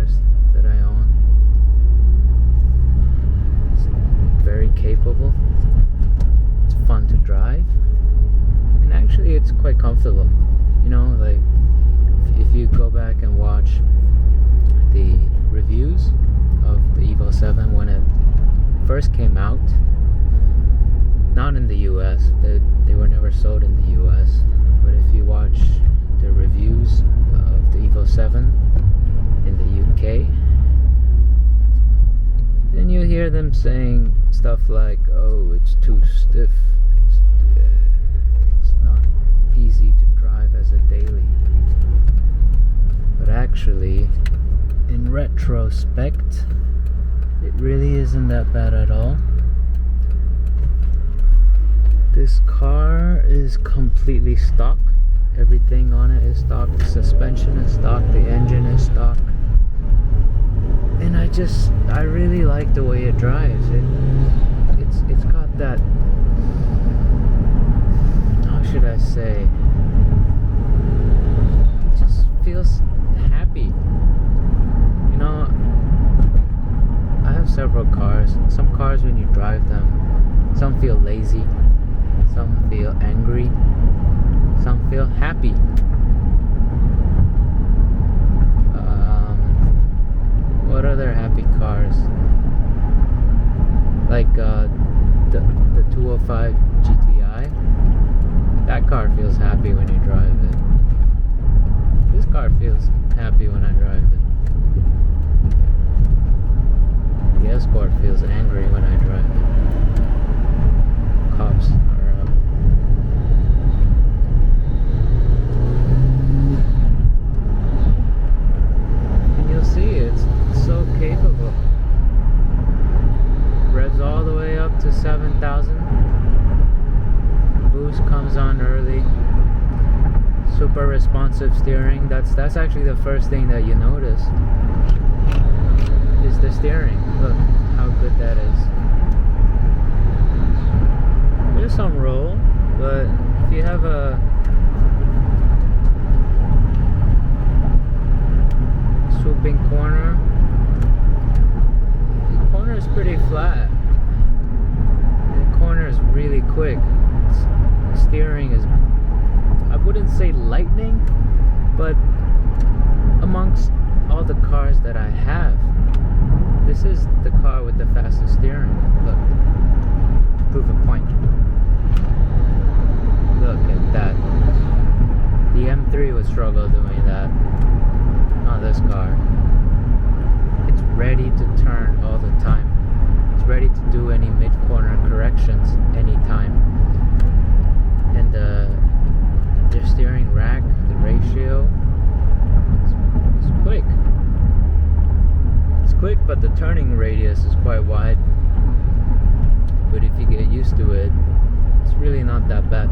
cars that I own. It's very capable. It's fun to drive. And actually it's quite comfortable. You know, like if you go back and watch the reviews of the EVO 7 when it first came out, not in the US, they were never sold in the US, but if you watch the reviews of the EVO 7 in the UK, then you hear them saying stuff like, oh, it's too stiff, it's not easy to drive as a daily. But actually, in retrospect, it really isn't that bad at all. This car is completely stock. Everything on it is stock. The suspension is stock. The engine is stock. And I really like the way it drives. It's got that, how should I say? It just feels happy. You know, I have several cars. Some cars, when you drive them, some feel lazy, some feel angry, some feel happy. What other happy cars? Like the 205 GTI. That car feels happy when you drive it. This car feels happy when I drive it. The Escort feels angry when I drive it. Cops are up. And you'll see it's so capable. Revs all the way up to 7,000. Boost comes on early. Super responsive steering. That's actually the first thing that you notice. Is the steering. Look how good that is. There's some roll, but if you have a swooping corner, the corner is pretty flat. The corner is really quick. Steering is, I wouldn't say lightning, but amongst all the cars that I have, this is the car with the fastest steering. Look, to prove a point. Look at that. The M3 would struggle doing that. Not this car. It's ready to turn all the time. It's ready to do any mid-corner corrections anytime. And the steering rack, the ratio, it's quick. It's quick, but the turning radius is quite wide. But if you get used to it, it's really not that bad.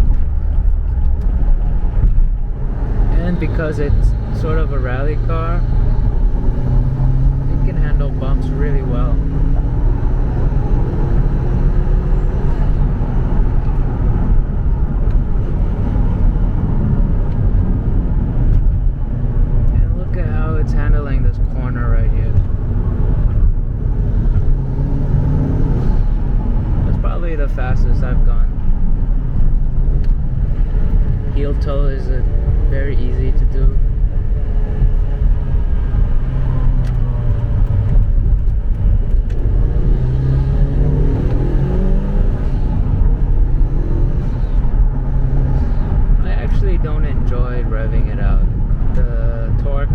And because it's sort of a rally car, it can handle bumps really well. And look at how it's handling this corner right here. That's probably the fastest I've gone. Heel toe is very easy to do. I actually don't enjoy revving it out. The torque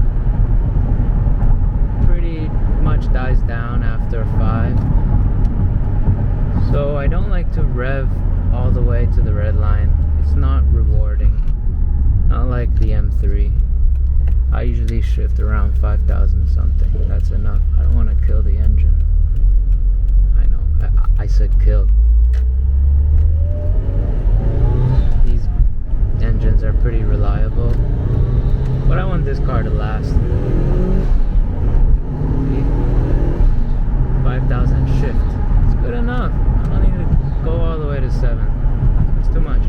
pretty much dies down after 5. So I don't like to rev all the way to the red line. It's not rewarding. Not like the M3. I usually shift around 5,000 something. That's enough. I don't want to kill the engine. I know. I said kill. These engines are pretty reliable. But I want this car to last. See? 5,000 shift. It's good enough. I don't need to go all the way to 7. It's too much.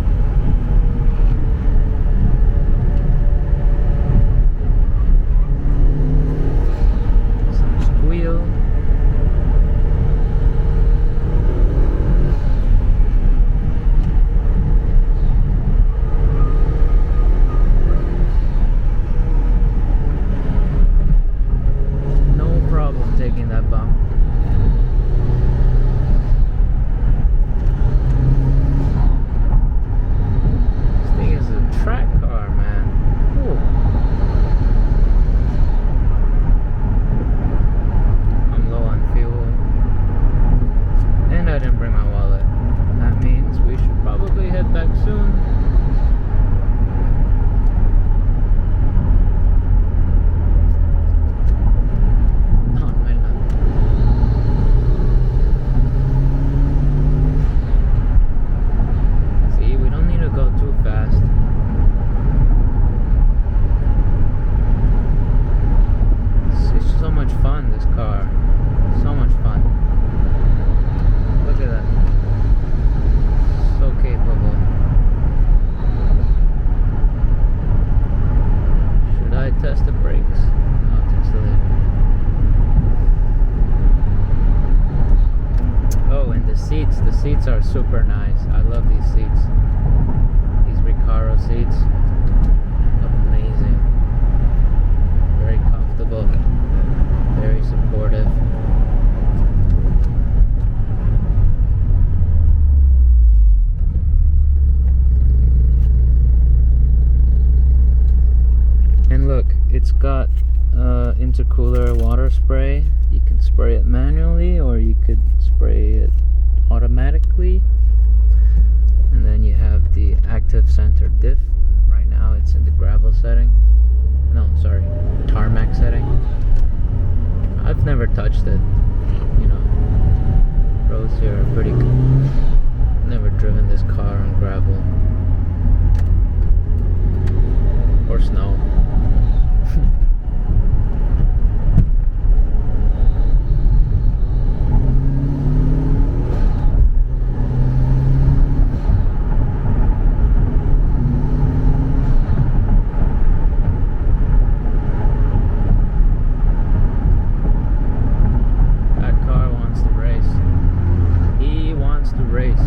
are super nice. I love these seats. These Recaro seats. Amazing. Very comfortable. Very supportive. And look, it's got intercooler water spray. You can spray it manually or you could spray it automatically. And then you have the active center diff. Right now it's in the gravel setting. No, sorry, tarmac setting. I've never touched it. You know, roads here are pretty good. Never driven this car on gravel or snow. That car wants to race. He wants to race.